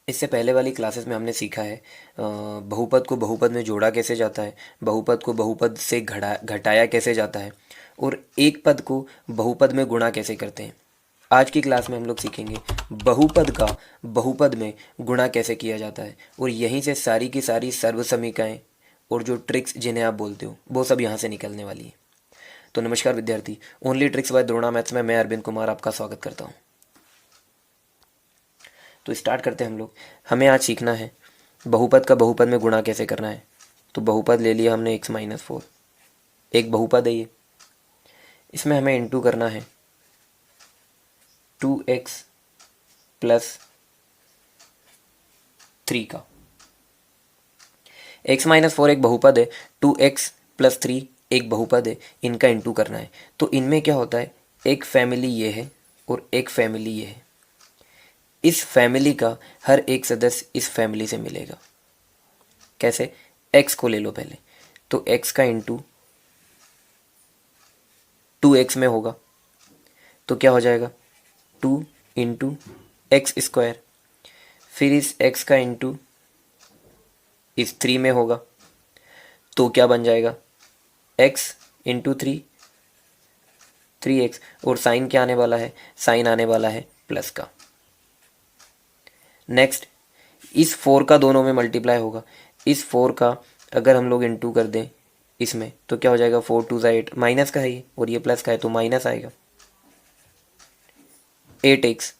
इससे पहले वाली क्लासेस में हमने सीखा है बहुपद को बहुपद में जोड़ा कैसे जाता है, बहुपद को बहुपद से घटाया कैसे जाता है, और एक पद को बहुपद में गुणा कैसे करते हैं। आज की क्लास में हम लोग सीखेंगे बहुपद का बहुपद में गुणा कैसे किया जाता है, और यहीं से सारी की सारी सर्व समीकरणें और जो ट्रिक्स जिन्हें आप बोलते हो वो सब यहाँ से निकलने वाली है। तो नमस्कार विद्यार्थी, only tricks bye Drona maths में मैं अरविंद कुमार आपका स्वागत करता हूँ। तो स्टार्ट करते हैं हम लोग। हमें आज सीखना है बहुपद का बहुपद में गुणा कैसे करना है। तो बहुपद ले लिया हमने x-4, एक बहुपद है ये। इसमें हमें इंटू करना है 2x प्लस 3 का। x-4 एक बहुपद है, 2x प्लस 3 एक बहुपद है, इनका इंटू करना है। तो इनमें क्या होता है, एक फैमिली ये है और एक फैमिली ये है। इस फैमिली का हर एक सदस्य इस फैमिली से मिलेगा। कैसे? x को ले लो पहले, तो x का इंटू 2x में होगा तो क्या हो जाएगा 2 इंटू एक्स स्क्वायर। फिर इस x का इंटू इस 3 में होगा तो क्या बन जाएगा x इंटू 3x, और साइन क्या आने वाला है, साइन आने वाला है प्लस का। नेक्स्ट, इस 4 का दोनों में मल्टीप्लाई होगा। इस 4 का अगर हम लोग इंटू कर दें इसमें तो क्या हो जाएगा 4 2 8, माइनस का है ये और ये प्लस का है तो माइनस आएगा 8x।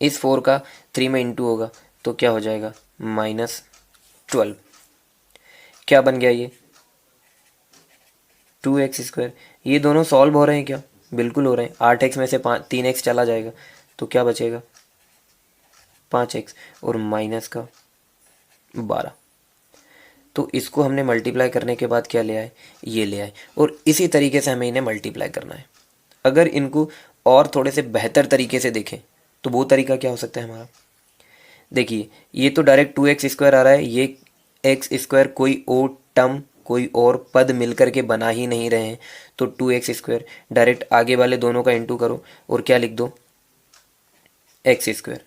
इस 4 का 3 में इंटू होगा तो क्या हो जाएगा -12। क्या बन गया ये 2x²। ये दोनों सॉल्व हो रहे हैं क्या? बिल्कुल हो रहे हैं। 8x में से 3x चला जाएगा तो क्या बचेगा 5x और माइनस का 12। तो इसको हमने मल्टीप्लाई करने के बाद क्या ले आए, ये ले आए। और इसी तरीके से हमें इन्हें मल्टीप्लाई करना है। अगर इनको और थोड़े से बेहतर तरीके से देखें तो वो तरीका क्या हो सकता है हमारा। देखिए, ये तो डायरेक्ट 2x² आ रहा है, ये x² कोई और टर्म कोई और पद मिलकर के बना ही नहीं रहे हैं। तो 2x² डायरेक्ट आगे वाले दोनों का इंटू करो और क्या लिख दो x²।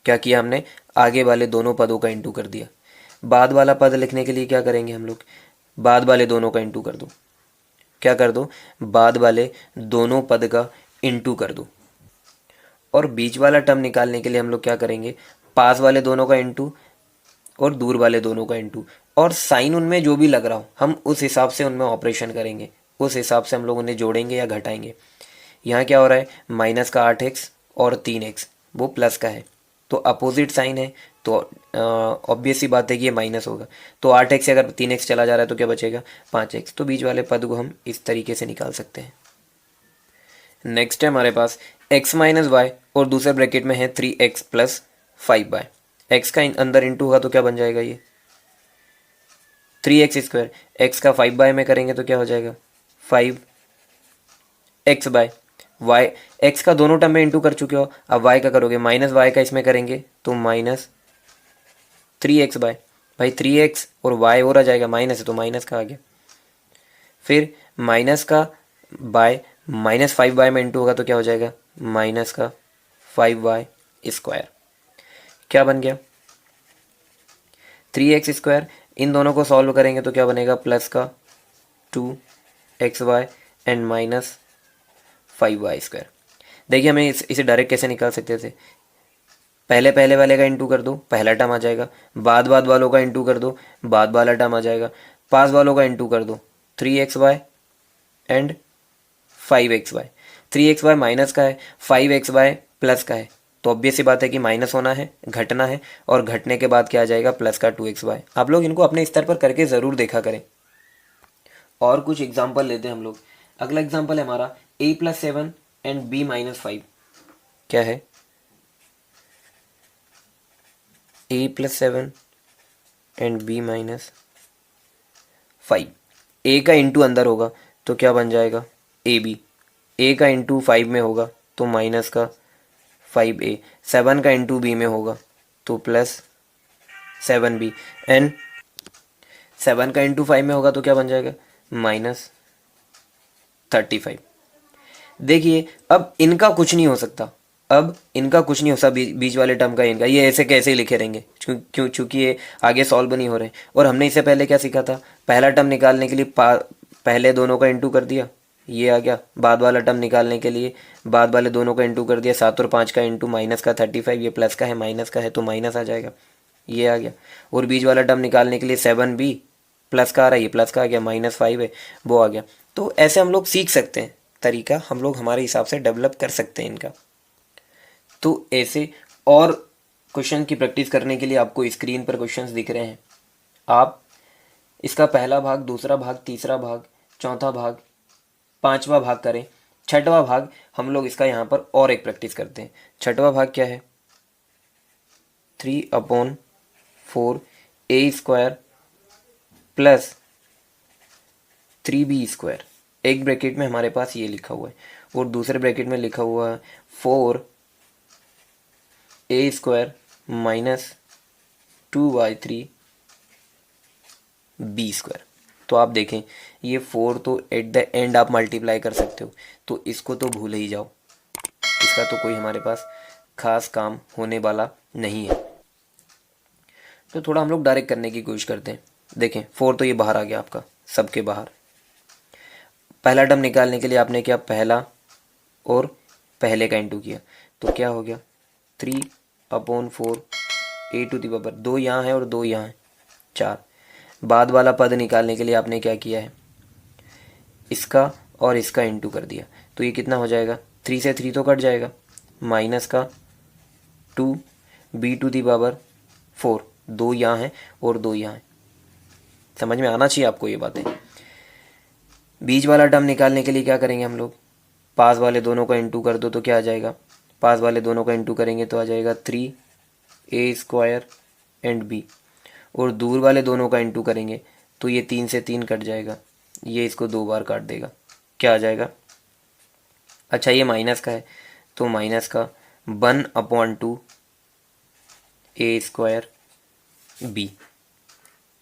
क्या किया हमने, आगे वाले दोनों पदों का इंटू कर दिया। बाद वाला पद लिखने के लिए क्या करेंगे हम लोग, बाद वाले दोनों का इंटू कर दो। क्या कर दो, बाद वाले दोनों पद का इंटू कर दो। और बीच वाला टर्म निकालने के लिए हम लोग क्या करेंगे, पास वाले दोनों का इंटू और दूर वाले दोनों का इंटू। और साइन उनमें जो भी लग रहा हो हम उस हिसाब से उनमें ऑपरेशन करेंगे, उस हिसाब से हम लोग उन्हें जोड़ेंगे या घटाएंगे। यहाँ क्या हो रहा है, माइनस का 8x और 3x वो प्लस का है तो अपोजिट साइन है तो ऑब्वियस सी बात है कि ये माइनस होगा। तो 8x से अगर 3x चला जा रहा है तो क्या बचेगा 5x। तो बीच वाले पद को हम इस तरीके से निकाल सकते हैं। नेक्स्ट है हमारे पास x माइनस वाई और दूसरे ब्रैकेट में है 3x प्लस 5y। x का अंदर इंटू होगा तो क्या बन जाएगा ये 3x²। x का 5y में करेंगे तो क्या हो जाएगा 5x/। y x का दोनों टर्म में इंटू कर चुके हो, अब y का करोगे माइनस y का इसमें करेंगे तो -3x/। भाई 3x और y और आ जाएगा, माइनस है तो माइनस का आ गया। फिर माइनस का बाय -5y में इंटू होगा तो क्या हो जाएगा माइनस का 5y²। क्या बन गया 3x²। इन दोनों को सॉल्व करेंगे तो क्या बनेगा प्लस का 2xy एंड -5y²। देखिए हमें इसे डायरेक्ट कैसे निकाल सकते थे, पहले पहले वाले का इंटू कर दो, पहला टर्म आ जाएगा। बाद वालों का इंटू कर दो, बाद वाला टर्म आ जाएगा। पास वालों का इंटू कर दो 3xy and 5xy। 3xy minus का है, 5xy प्लस का है तो ऑब्वियस सी बात है कि माइनस होना है, घटना है, और घटने के बाद क्या आ जाएगा प्लस का 2xy। आप लोग इनको अपने स्तर पर करके ज़रूर देखा करें। और कुछ एग्जाम्पल लेते हैं हम लोग। अगला एग्जाम्पल है हमारा a+7 एंड b-5। क्या है a+7 एंड b-5। a का इंटू अंदर होगा तो क्या बन जाएगा ab। a का इंटू 5 में होगा तो माइनस का 5a। 7 का इंटू b में होगा तो प्लस 7b एंड 7 का इंटू 5 में होगा तो क्या बन जाएगा -35। देखिए अब इनका कुछ नहीं हो सकता, अब इनका कुछ नहीं हो सकता, बीच वाले टर्म का इनका, ये ऐसे कैसे ही लिखे रहेंगे क्योंकि ये आगे सॉल्व नहीं हो रहे। और हमने इससे पहले क्या सीखा था, पहला टर्म निकालने के लिए पहले दोनों का इंटू कर दिया, ये आ गया। बाद वाला टर्म निकालने के लिए बाद वाले दोनों का इंटू कर दिया, 7 और 5 का इंटू, माइनस का 35, ये प्लस का है माइनस का है तो माइनस आ जाएगा, ये आ गया। और बीच वाला टर्म निकालने के लिए 7b प्लस का आ रहा है, ये प्लस का आ गया, -5 है वो आ गया। तो ऐसे हम लोग सीख सकते हैं, तरीका हम लोग हमारे हिसाब से डेवलप कर सकते हैं इनका। तो ऐसे और क्वेश्चन की प्रैक्टिस करने के लिए आपको स्क्रीन पर क्वेश्चंस दिख रहे हैं, आप इसका पहला भाग, दूसरा भाग, तीसरा भाग, चौथा भाग, पांचवा भाग करें। छठवां भाग हम लोग इसका यहाँ पर और एक प्रैक्टिस करते हैं। छठवां भाग क्या है, 3/4 a² प्लस 3b²। एक ब्रैकेट में हमारे पास ये लिखा हुआ है और दूसरे ब्रैकेट में लिखा हुआ है 4a² माइनस 2/3b²। तो आप देखें ये 4 तो एट द एंड आप मल्टीप्लाई कर सकते हो, तो इसको तो भूल ही जाओ, इसका तो कोई हमारे पास खास काम होने वाला नहीं है। तो थोड़ा हम लोग डायरेक्ट करने की कोशिश करते हैं। देखें 4 तो ये बाहर आ गया आपका, सबके बाहर। पहला टर्म निकालने के लिए आपने क्या, पहला और पहले का इंटू किया, तो क्या हो गया 3/4 a², 2 यहाँ है और 2 यहाँ है, 4। बाद वाला पद निकालने के लिए आपने क्या किया है, इसका और इसका इंटू कर दिया, तो ये कितना हो जाएगा, 3 से 3 तो कट जाएगा, माइनस का 2b², 2 यहाँ है और 2 यहाँ है। समझ में आना चाहिए आपको ये बातें। बीच वाला टर्म निकालने के लिए क्या करेंगे हम लोग, पास वाले दोनों का इंटू कर दो तो क्या आ जाएगा, पास वाले दोनों का इंटू करेंगे तो आ जाएगा 3a² एंड b। और दूर वाले दोनों का इंटू करेंगे तो ये 3 से 3 कट जाएगा, ये इसको 2 बार काट देगा, क्या आ जाएगा। अच्छा ये माइनस का है तो माइनस का 1/2 a² b,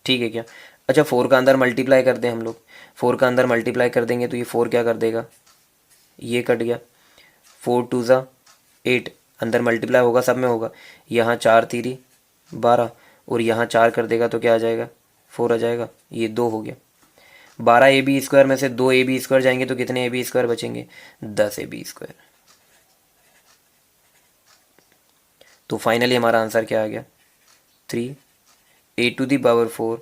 ठीक है क्या। अच्छा 4 का अंदर मल्टीप्लाई कर दें हम लोग, 4 का अंदर मल्टीप्लाई कर देंगे तो ये 4 क्या कर देगा, ये कट गया, 4 2 8, अंदर मल्टीप्लाई होगा सब में होगा, यहाँ 4 3 12 और यहाँ 4 कर देगा तो क्या आ जाएगा, 4 आ जाएगा, ये 2 हो गया। 12ab² में से 2ab² जाएंगे तो कितने ab² बचेंगे, 10ab²। तो फाइनली हमारा आंसर क्या आ गया, 3a²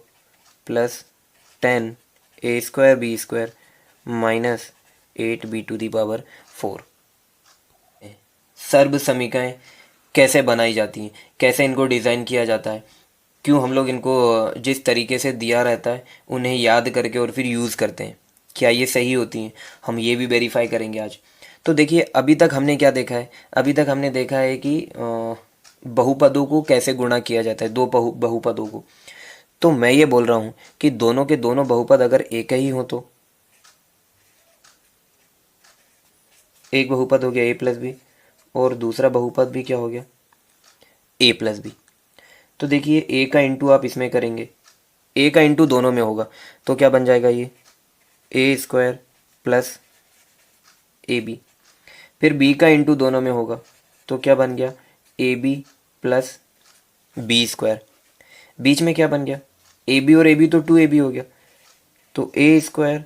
plus 10a²b² minus 8b²। सर्व समीकरण कैसे बनाई जाती हैं, कैसे इनको डिज़ाइन किया जाता है, क्यों हम लोग इनको जिस तरीके से दिया रहता है उन्हें याद करके और फिर यूज़ करते हैं, क्या ये सही होती हैं, हम ये भी वेरीफाई करेंगे आज। तो देखिए अभी तक हमने क्या देखा है, अभी तक हमने देखा है कि बहुपदों को कैसे गुणा किया जाता है, दो बहुपदों को। तो मैं ये बोल रहा हूँ कि दोनों के दोनों बहुपद अगर एक ही हो तो एक बहुपद हो गया a+b और दूसरा बहुपद भी क्या हो गया, a+b। तो देखिए a का इंटू आप इसमें करेंगे, a का इंटू दोनों में होगा तो क्या बन जाएगा, ये a² प्लस ab। फिर b का इंटू दोनों में होगा तो क्या बन गया, ab प्लस b²। बीच में क्या बन गया, ab और ab तो 2ab हो गया, तो a²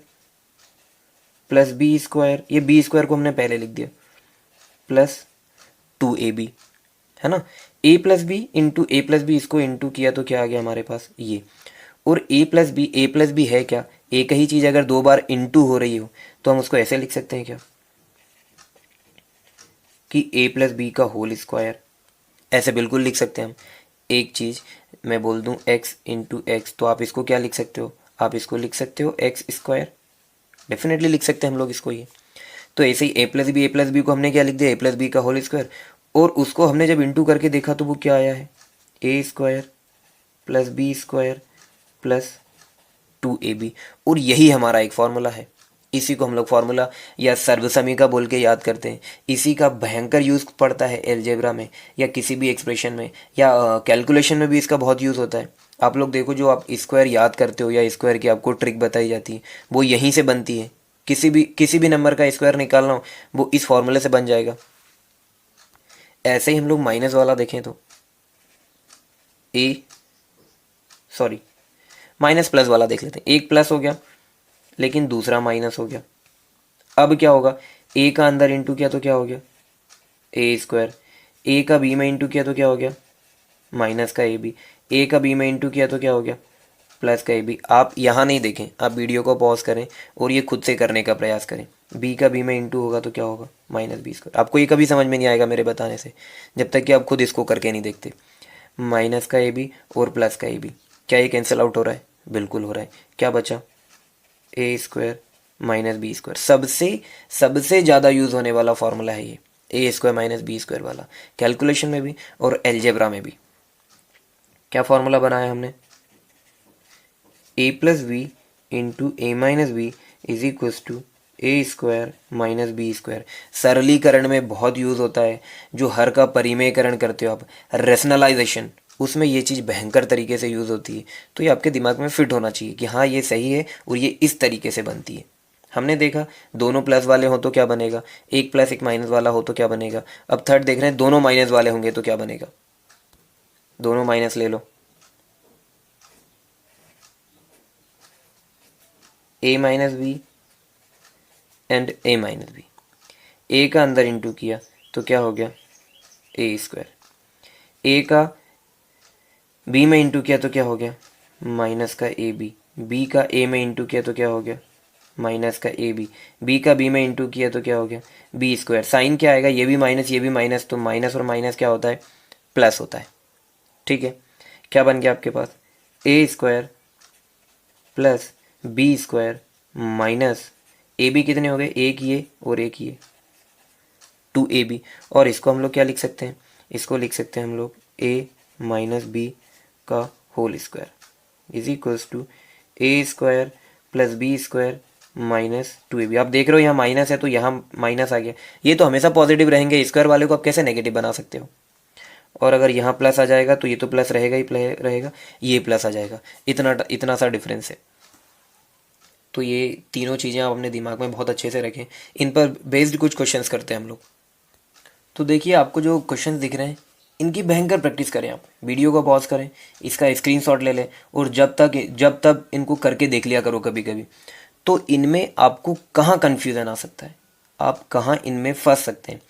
प्लस b², ये b² को हमने पहले लिख दिया, प्लस 2ab, है ना। a+b इंटू a+b, इसको इंटू किया तो क्या आ गया हमारे पास ये। और a+b है क्या, एक ही चीज़ अगर 2 बार इंटू हो रही हो तो हम उसको ऐसे लिख सकते हैं क्या, कि a+b का होल स्क्वायर, ऐसे बिल्कुल लिख सकते हैं हम। एक चीज़ मैं बोल दूं x इंटू एक्स, तो आप इसको क्या लिख सकते हो, आप इसको लिख सकते हो x², डेफिनेटली लिख सकते हैं हम लोग इसको ये। तो ऐसे ही a+b को हमने क्या लिख दिया, a+b का होल स्क्वायर, और उसको हमने जब इंटू करके देखा तो वो क्या आया है, a² plus b² plus 2ab। और यही हमारा एक फॉर्मूला है, इसी को हम लोग फार्मूला या सर्वसमीका बोल के याद करते हैं। इसी का भयंकर यूज़ पड़ता है एलजेब्रा में या किसी भी एक्सप्रेशन में या कैलकुलेशन में भी इसका बहुत यूज़ होता है। आप लोग देखो, जो आप स्क्वायर याद करते हो या स्क्वायर की आपको ट्रिक बताई जाती है वो यहीं से बनती है। किसी भी नंबर का स्क्वायर निकालना हो वो इस फॉर्मूले से बन जाएगा। ऐसे ही हम लोग माइनस वाला देखें तो माइनस प्लस वाला देख लेते हैं। एक प्लस हो गया लेकिन दूसरा माइनस हो गया। अब क्या होगा, ए का अंदर इंटू किया तो क्या हो गया, ए स्क्वायर। ए का बी में इंटू किया तो क्या हो गया, माइनस का ए बी। ए का बी में इंटू किया तो क्या हो गया, प्लस का ए बी। आप यहाँ नहीं देखें, आप वीडियो को पॉज करें और ये खुद से करने का प्रयास करें। बी का बी में इंटू होगा तो क्या होगा, माइनस बी स्क्वायर। आपको ये कभी समझ में नहीं आएगा मेरे बताने से, जब तक कि आप खुद इसको करके नहीं देखते। माइनस का ए बी और प्लस का ए बी, क्या ये कैंसिल आउट हो रहा है, बिल्कुल हो रहा है। क्या बचा, ए स्क्वायर माइनस बी स्क्वायर। सबसे सबसे ज़्यादा यूज़ होने वाला फॉर्मूला है ये, ए स्क्वायर माइनस बी स्क्वायर वाला, कैलकुलेशन में भी और एलजेब्रा में भी। क्या फॉर्मूला बनाया हमने, A plus B into A minus B is equals to A square minus B square. सरलीकरण में बहुत यूज़ होता है, जो हर का परिमेयकरण करते हो आप, रेशनलाइजेशन, उसमें ये चीज़ भयंकर तरीके से यूज़ होती है। तो ये आपके दिमाग में फिट होना चाहिए कि हाँ ये सही है और ये इस तरीके से बनती है। हमने देखा दोनों प्लस वाले हो तो क्या बनेगा, एक प्लस एक माइनस वाला हो तो क्या बनेगा। अब थर्ड देख रहे हैं, दोनों माइनस वाले होंगे तो क्या बनेगा, दोनों माइनस ले लो, A minus B and A minus B. A का अंदर इंटू किया तो क्या हो गया, ए स्क्वायर। ए का बी में इंटू किया तो क्या हो गया, माइनस का ए बी। बी का ए में इंटू किया तो क्या हो गया, माइनस का ए बी। बी का बी में इंटू किया तो क्या हो गया, बी स्क्वायर। साइन क्या आएगा, ये भी माइनस ये भी माइनस, तो माइनस और माइनस क्या होता है, प्लस होता है। ठीक है, क्या बन गया आपके पास, A square plus B square minus A B. कितने हो गए, एक ये और एक ये, 2ab। और इसको हम लोग क्या लिख सकते हैं, इसको लिख सकते हैं हम लोग a माइनस बी का whole square is equals to A square plus B square minus 2ab। आप देख रहे हो यहाँ माइनस है तो यहाँ माइनस आ गया। ये तो हमेशा पॉजिटिव रहेंगे, स्क्वायर वाले को आप कैसे नेगेटिव बना सकते हो। और अगर यहाँ प्लस आ जाएगा तो ये तो प्लस रहेगा ही रहेगा, ये प्लस आ जाएगा। इतना इतना सा डिफरेंस है। तो ये तीनों चीज़ें आप अपने दिमाग में बहुत अच्छे से रखें, इन पर बेस्ड कुछ क्वेश्चंस करते हैं हम लोग। तो देखिए आपको जो क्वेश्चन दिख रहे हैं इनकी भयंकर प्रैक्टिस करें। आप वीडियो को पॉज करें, इसका स्क्रीनशॉट ले लें और जब तक इनको करके देख लिया करो कभी कभी। तो इनमें आपको कहाँ कन्फ्यूज़न आ सकता है, आप कहाँ इनमें फंस सकते हैं।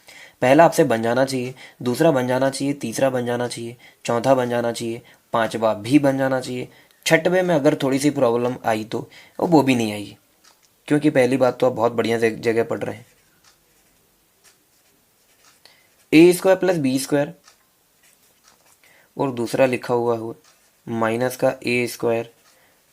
पहला आपसे बन जाना चाहिए, दूसरा बन जाना चाहिए, तीसरा बन जाना चाहिए, चौथा बन जाना चाहिए, पांचवा भी बन जाना चाहिए। छठवें में अगर थोड़ी सी प्रॉब्लम आई तो वो भी नहीं आएगी, क्योंकि पहली बात तो आप बहुत बढ़िया जगह पढ़ रहे हैं। ए स्क्वायर प्लस बी स्क्वायर और दूसरा लिखा हुआ माइनस का ए स्क्वायर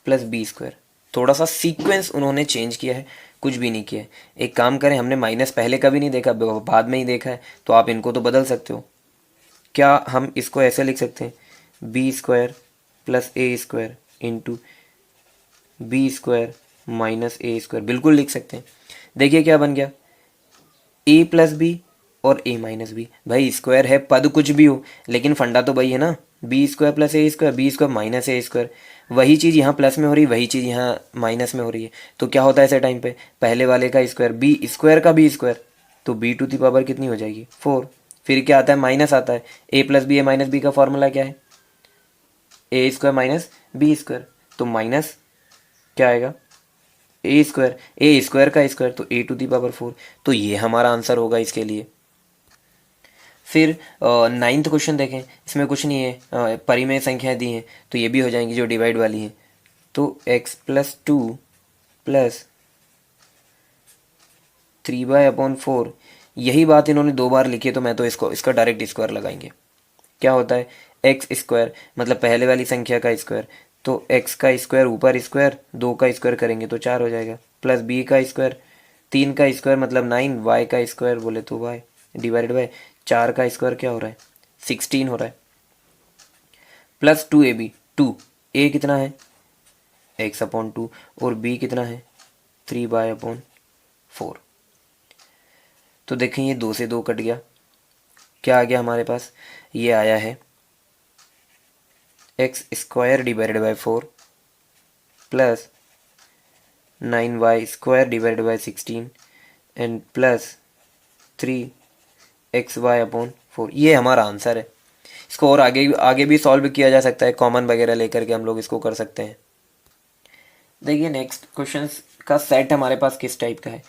प्लस बी स्क्वायर। थोड़ा सा सीक्वेंस उन्होंने चेंज किया है, कुछ भी नहीं किया है। एक काम करें, हमने माइनस पहले कभी नहीं देखा, बाद में ही देखा है, तो आप इनको तो बदल सकते हो। क्या हम इसको ऐसे लिख सकते हैं, B square plus A square into B square minus A square, बिल्कुल लिख सकते हैं। देखिए क्या बन गया, ए प्लस बी और ए माइनस बी। भाई स्क्वायर है, पद कुछ भी हो, लेकिन फंडा तो वही है ना, B square plus A square, B square minus A square. वही चीज़ यहाँ प्लस में हो रही है, वही चीज़ यहाँ माइनस में हो रही है। तो क्या होता है ऐसे टाइम पे, पहले वाले का स्क्वायर, बी स्क्वायर का बी स्क्वायर, तो बी टू दी पावर कितनी हो जाएगी, 4। फिर क्या आता है, माइनस आता है, ए प्लस बी ए माइनस बी का फॉर्मूला क्या है, ए स्क्वायर माइनस बी स्क्वायर। तो माइनस क्या आएगा, ए स्क्वायर का स्क्वायर, तो ए टू दी पावर 4। तो ये हमारा आंसर होगा इसके लिए। फिर नाइन्थ क्वेश्चन देखें, इसमें कुछ नहीं है, परिमेय संख्याएं दी हैं तो ये भी हो जाएंगी जो डिवाइड वाली हैं। तो x+2 प्लस 3/4, यही बात इन्होंने 2 बार लिखी है, तो मैं तो इसका डायरेक्ट स्क्वायर लगाएंगे। क्या होता है, एक्स स्क्वायर मतलब पहले वाली संख्या का स्क्वायर, तो x का स्क्वायर ऊपर स्क्वायर, 2 का स्क्वायर करेंगे तो 4 हो जाएगा, प्लस b का स्क्वायर, 3 का स्क्वायर मतलब 9, y का स्क्वायर बोले तो y, डिवाइडेड बाय 4 का स्क्वायर क्या हो रहा है, 16 हो रहा है, प्लस 2ab। 2a कितना है, x/2 और b कितना है, 3/4। तो देखें ये 2 से 2 कट गया, क्या आ गया हमारे पास, ये आया है x square divided by 4 plus 9y square divided by 16 and plus 3xy/4। 4, ये हमारा आंसर है। इसको और आगे आगे भी सॉल्व किया जा सकता है, कॉमन वगैरह लेकर के हम लोग इसको कर सकते हैं। देखिए नेक्स्ट क्वेश्चंस का सेट हमारे पास किस टाइप का है,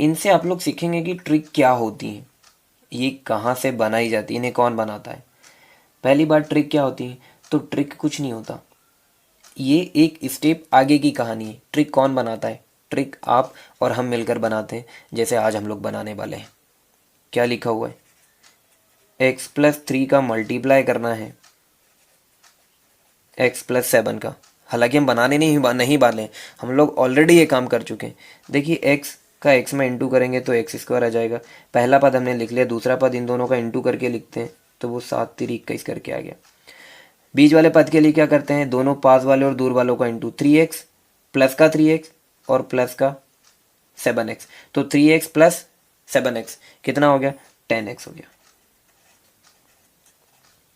इनसे आप लोग सीखेंगे कि ट्रिक क्या होती है, ये कहाँ से बनाई जाती है, इन्हें कौन बनाता है। पहली बार ट्रिक क्या होती है, तो ट्रिक कुछ नहीं होता, ये एक स्टेप आगे की कहानी है। ट्रिक कौन बनाता है, ट्रिक आप और हम मिलकर बनाते हैं, जैसे आज हम लोग बनाने वाले हैं। क्या लिखा हुआ है, x+3 का मल्टीप्लाई करना है x+7 का। हालांकि हम बनाने नहीं वाले, हम लोग ऑलरेडी ये काम कर चुके हैं। देखिए x का x में इंटू करेंगे तो x² आ जाएगा। पहला पद हमने लिख लिया, दूसरा पद इन दोनों का इंटू करके लिखते हैं तो वो 7×3=21 करके आ गया। बीच वाले पद के लिए क्या करते हैं, दोनों पास वाले और दूर वालों का इंटू, 3x प्लस का 3x और प्लस का 7x, तो 3x प्लस 7x कितना हो गया, 10x हो गया।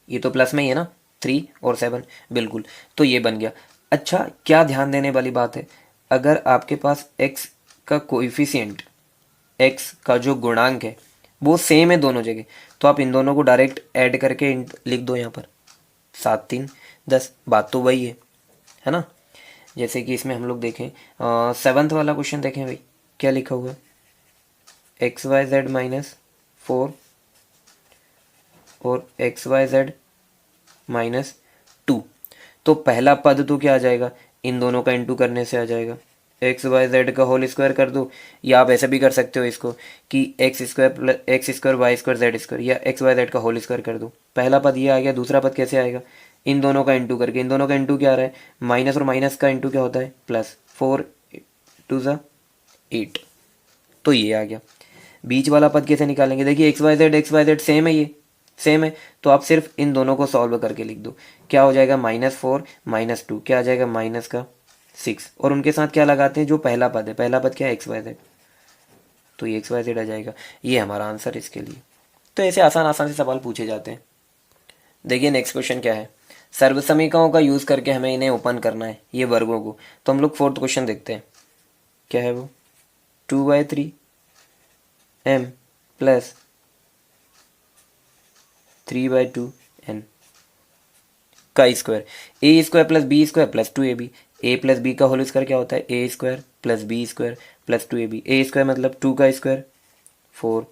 ये तो प्लस में ही है ना, 3 और 7, बिल्कुल, तो ये बन गया। अच्छा, क्या ध्यान देने वाली बात है, अगर आपके पास x का कोएफिशिएंट, x का जो गुणांक है वो सेम है दोनों जगह, तो आप इन दोनों को डायरेक्ट ऐड करके लिख दो यहाँ पर, 7×3=10, बात तो वही है ना। जैसे कि इसमें हम लोग देखें 7th वाला क्वेश्चन देखें भाई, क्या लिखा हुआ है, xyz-4 और xyz-2, तो पहला पद तो क्या आ जाएगा, इन दोनों का इंटू करने से आ जाएगा, xyz का होल स्क्वायर कर दो, या आप ऐसे भी कर सकते हो इसको कि x² y²z², या xyz का होल स्क्वायर कर दो। पहला पद ये आ गया, दूसरा पद कैसे आएगा, इन दोनों का इंटू करके, इन दोनों का इंटू क्या आ रहा है, माइनस और माइनस का इंटू क्या होता है, प्लस, 4×2=8, तो ये आ गया। बीच वाला पद कैसे निकालेंगे, देखिए xyz सेम है, ये सेम है, तो आप सिर्फ इन दोनों को सॉल्व करके लिख दो, क्या हो जाएगा, -4 -2 क्या आ जाएगा, -6, और उनके साथ क्या लगाते हैं, जो पहला पद है, पहला पद क्या है, xyz, तो ये xyz आ जाएगा, ये हमारा आंसर इसके लिए। तो ऐसे आसान से सवाल पूछे जाते हैं। देखिए नेक्स्ट क्वेश्चन क्या है, सर्वसमीकरणों का यूज़ करके हमें इन्हें ओपन करना है, ये वर्गों को। तो हम लोग 4th क्वेश्चन देखते हैं, क्या है वो, 2/3m प्लस 3/2n का square, a² plus b² plus 2ab, a plus b का होल स्क्वायर क्या होता है, a² plus b² plus 2ab, a² मतलब 2 का स्क्वायर 4,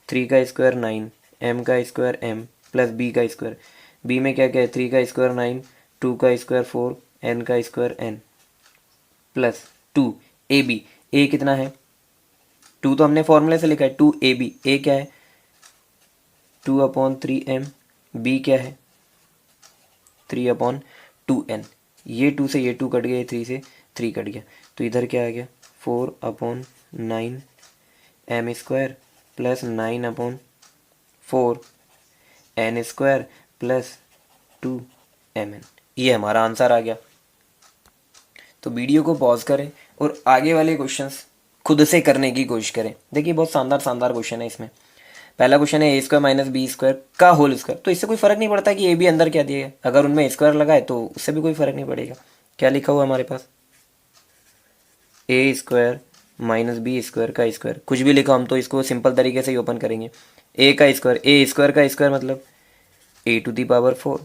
3 का स्क्वायर 9, m का स्क्वायर m प्लस b का स्क्वायर, b में क्या क्या है, 3 का स्क्वायर 9, 2 का स्क्वायर 4, n का square n plus 2ab, a कितना है, 2 तो हमने फॉर्मूले से लिखा है, 2ab, a क्या है 2/3m, b क्या है 3/2n, ये 2 से ये 2 कट गया, ये 3 से 3 कट गया, तो इधर क्या आ गया, 4/9 m² plus 9/4 n² plus 2mn, ये हमारा आंसर आ गया। तो वीडियो को पॉज करें और आगे वाले क्वेश्चंस खुद से करने की कोशिश करें। देखिए बहुत शानदार क्वेश्चन है इसमें। पहला क्वेश्चन है a² माइनस b² का होल स्क्वायर, तो इससे कोई फर्क नहीं पड़ता कि ए बी अंदर क्या दिया है, अगर उनमें स्क्वायर लगाए तो उससे भी कोई फर्क नहीं पड़ेगा। क्या लिखा हुआ हमारे पास, a² माइनस b² का स्क्वायर, कुछ भी लिखा, हम तो इसको सिंपल तरीके से ही ओपन करेंगे। a का स्क्वायर, a² का स्क्वायर मतलब a⁴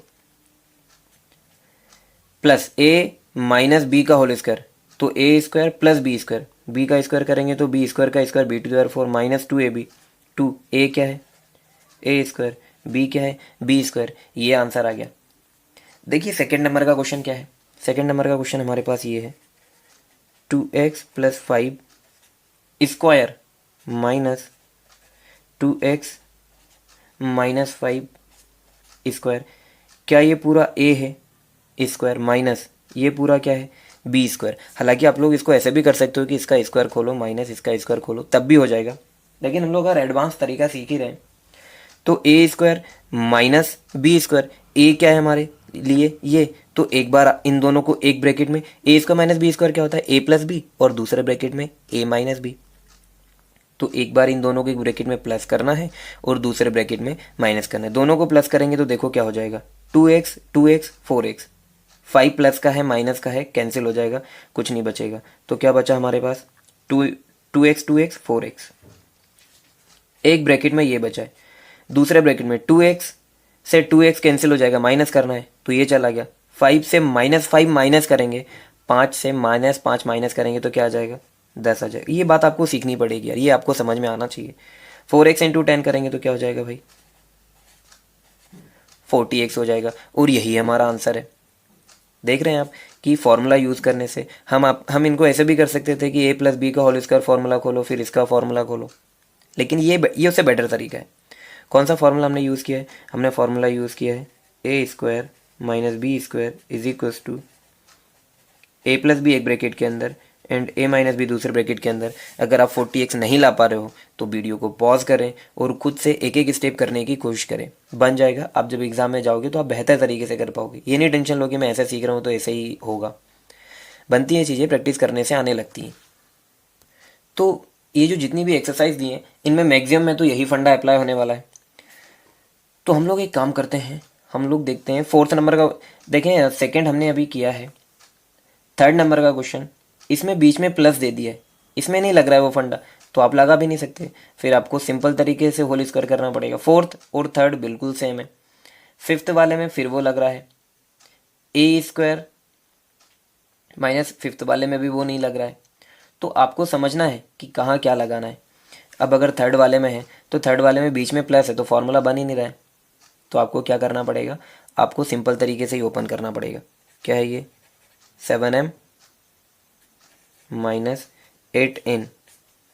plus a minus b का होल स्क्वायर, तो a² प्लस b², b का स्क्वायर करेंगे तो b² का square b⁴ minus 2ab, 2 a क्या है a², b क्या है b², ये आंसर आ गया। देखिए सेकेंड नंबर का क्वेश्चन क्या है, सेकेंड नंबर का क्वेश्चन हमारे पास ये है, 2x plus 5 square minus 2x minus 5 square, क्या ये पूरा a है स्क्वायर माइनस ये पूरा क्या है b²। हालांकि आप लोग इसको ऐसे भी कर सकते हो कि इसका स्क्वायर खोलो माइनस इसका स्क्वायर खोलो, तब भी हो जाएगा, लेकिन हम लोग अगर एडवांस तरीका सीख ही रहे हैं तो a² माइनस b², a क्या है हमारे लिए ये, तो एक बार इन दोनों को एक ब्रैकेट में, a² माइनस b² क्या होता है a प्लस b, और दूसरे ब्रैकेट में a माइनस b, तो एक बार इन दोनों को ब्रैकेट में प्लस करना है और दूसरे ब्रैकेट में माइनस करना है। दोनों को प्लस करेंगे तो देखो क्या हो जाएगा, 2x 2x 4x, 5 प्लस का है माइनस का है, कैंसिल हो जाएगा, कुछ नहीं बचेगा, तो क्या बचा हमारे पास 2x 4x, एक ब्रैकेट में ये बचा है। दूसरे ब्रैकेट में 2x से 2x कैंसिल हो जाएगा, माइनस करना है तो ये चला गया। 5 से -5 माइनस करेंगे, 5 से -5 माइनस करेंगे तो क्या आ जाएगा, 10 आ जाएगा। ये बात आपको सीखनी पड़ेगी यार, ये आपको समझ में आना चाहिए। 4x इंटू 10 करेंगे तो क्या हो जाएगा भाई, 40x हो जाएगा। और यही हमारा आंसर है। देख रहे हैं आप कि फॉर्मूला यूज़ करने से हम इनको ऐसे भी कर सकते थे कि a+b का होल स्क्वायर फॉर्मूला खोलो, फिर इसका फॉर्मूला खोलो, लेकिन ये उससे बेटर तरीका है। कौन सा फॉर्मूला हमने यूज़ किया है, हमने फॉर्मूला यूज़ किया है a² - b² is equals to a+b एक ब्रैकेट के अंदर एंड a - b दूसरे ब्रैकेट के अंदर। अगर आप 40x नहीं ला पा रहे हो तो वीडियो को पॉज करें और खुद से एक एक स्टेप करने की कोशिश करें, बन जाएगा। आप जब एग्ज़ाम में जाओगे तो आप बेहतर तरीके से कर पाओगे। ये नहीं टेंशन लो कि मैं ऐसे सीख रहा हूँ तो ऐसे ही होगा, बनती हैं चीज़ें, प्रैक्टिस करने से आने लगती हैं। तो ये जो जितनी भी एक्सरसाइज दी हैं इनमें मैक्सिमम में तो यही फंडा अप्लाई होने वाला है। तो हम लोग एक काम करते हैं, हम लोग देखते हैं 4th नंबर का। देखें, सेकंड हमने अभी किया है, 3rd नंबर का क्वेश्चन, इसमें बीच में प्लस दे दिया है, इसमें नहीं लग रहा है वो फंडा, तो आप लगा भी नहीं सकते, फिर आपको सिंपल तरीके से होल स्क्वायर करना पड़ेगा। 4th और 3rd बिल्कुल सेम है। 5th वाले में फिर वो लग रहा है a² -5th वाले में भी वो नहीं लग रहा है। तो आपको समझना है कि कहाँ क्या लगाना है। अब अगर 3rd वाले में है तो 3rd वाले में बीच में प्लस है तो फॉर्मूला बन ही नहीं रहा है, तो आपको क्या करना पड़ेगा, आपको सिंपल तरीके से ही ओपन करना पड़ेगा। क्या है ये, 7m - 8n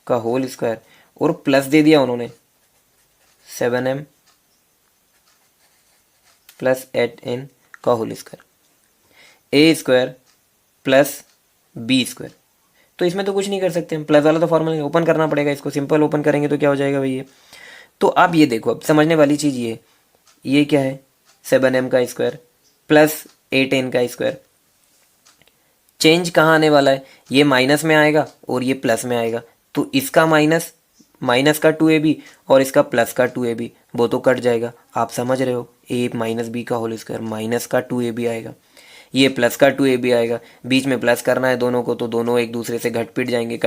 का होल स्क्वायर, और प्लस दे दिया उन्होंने 7m + 8n का होल स्क्वायर, a² + b²। तो इसमें तो कुछ नहीं कर सकते हम, प्लस वाला तो फॉर्मूला ओपन करना पड़ेगा, इसको सिंपल ओपन करेंगे तो क्या हो जाएगा भैया। तो आप ये देखो, अब समझने वाली चीज़ ये क्या है, 7m का स्क्वायर + 8n का स्क्वायर। चेंज कहाँ आने वाला है, ये माइनस में आएगा और ये प्लस में आएगा, तो इसका माइनस का 2ab और इसका प्लस का 2ab, वो तो कट जाएगा। आप समझ रहे हो, a - b का होल स्क्वायर माइनस का 2ab आएगा, ये प्लस का 2ab आएगा, बीच में प्लस करना है दोनों को, तो दोनों एक दूसरे से कट पिट जाएंगे,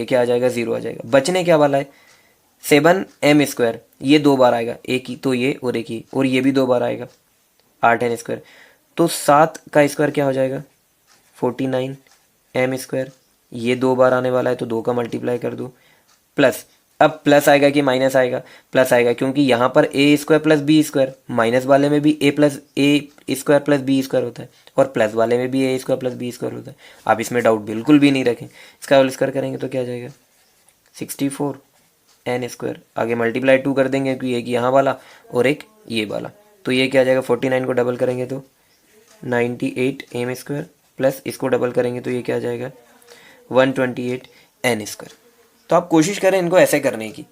क्या आ जाएगा, 0 आ जाएगा। बचने क्या वाला है, 7m², ये 2 बार आएगा, एक ही तो ये और एक ही, और ये भी 2 बार आएगा, 8n²। तो 7 का स्क्वायर क्या हो जाएगा, 49m², ये 2 बार आने वाला है तो 2 का मल्टीप्लाई कर दो, प्लस, अब प्लस आएगा कि माइनस आएगा, प्लस आएगा, क्योंकि यहाँ पर a² + b², माइनस वाले में भी a² + b² होता है और प्लस वाले में भी a² + b² होता है। आप इसमें डाउट बिल्कुल भी नहीं रखें। इसका होल स्क्वायर करेंगे तो क्या आ जाएगा, 64n², आगे मल्टीप्लाई 2 कर देंगे क्योंकि एक यहाँ वाला और एक ये वाला, तो ये क्या आ जाएगा, 49 को डबल करेंगे तो 98m² प्लस इसको डबल करेंगे तो ये क्या आ जाएगा, 128n²। तो आप कोशिश करें इनको ऐसे करने की।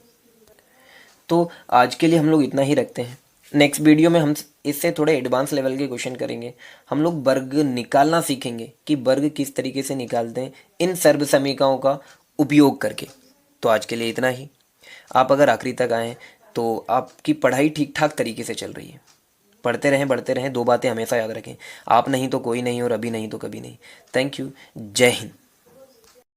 तो आज के लिए हम लोग इतना ही रखते हैं। नेक्स्ट वीडियो में हम इससे थोड़े एडवांस लेवल के क्वेश्चन करेंगे। हम लोग वर्ग निकालना सीखेंगे कि वर्ग किस तरीके से निकालते हैं इन सर्व समीकरणों का उपयोग करके। तो आज के लिए इतना ही। आप अगर आखिरी तक आएँ तो आपकी पढ़ाई ठीक ठाक तरीके से चल रही है। पढ़ते रहें, बढ़ते रहें, 2 बातें हमेशा याद रखें, आप नहीं तो कोई नहीं और अभी नहीं तो कभी नहीं। Thank you. जय हिंद।